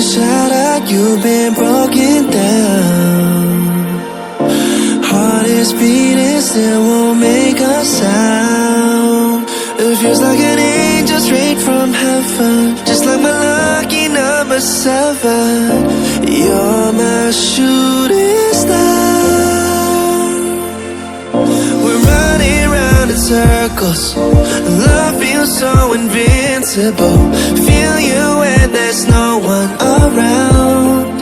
shout out, you've been broken down. Heart is beating, still won't make a sound. It feels like an angel straight from heaven, just like my lucky number 7. You're my shooting star. We're running round in circles, love feels so invincible. Feel you when there's no one around.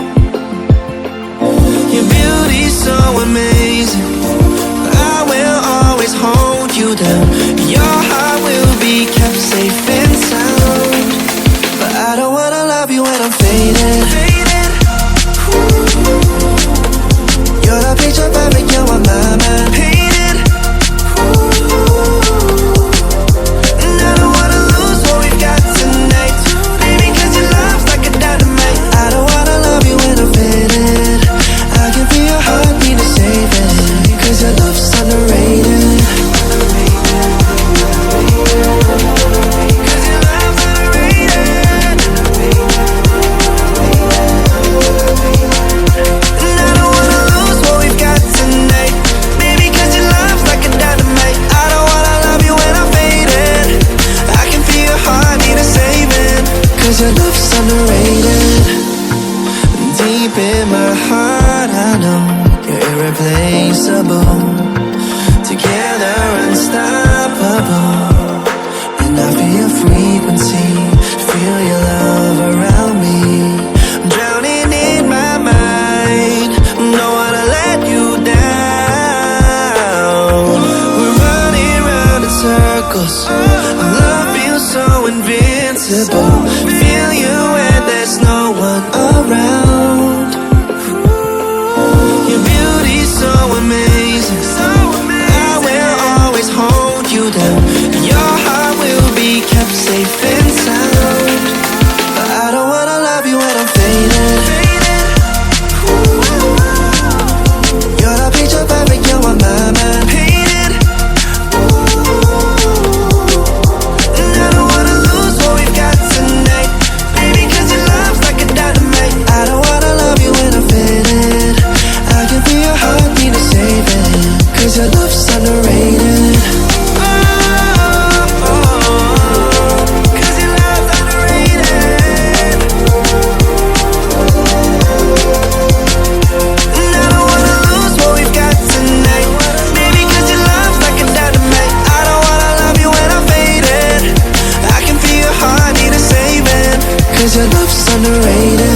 Your beauty's so amazing, I will always hold you down. Your heart will be kept safe and sound. But I don't wanna love you when I'm faded. You're the picture perfect, you're on my mind. Painted. And I don't wanna lose what we've got tonight, baby, cause your love's like a dynamite. I don't wanna love you when I'm faded. I can feel your heartbeat to save it, cause your love's underrated. Cause your love's underrated. Deep in my heart I know you're irreplaceable. Together unstoppable. And I feel your frequency, feel your love around me. I'm drowning in my mind, don't wanna let you down. We're running round in circles, love feels so invincible. Feel you when there's no one around. Your beauty's so amazing, I will always hold you down. Your heart will be kept safe and sound. But I don't wanna love you when I'm faded. You're the picture perfect, you're on my mind. Painted. And I don't wanna lose what we've got tonight, baby, cause your love's like a dynamite. I don't wanna love you when I'm faded. I can feel your heartbeat to save it, cause your love's underrated. Cause your love's underrated. And I don't wanna lose what we've got tonight, baby, cause your love's like a dynamite. I don't wanna love you when I'm faded. I can feel your heartbeat to save it, cause your love's underrated.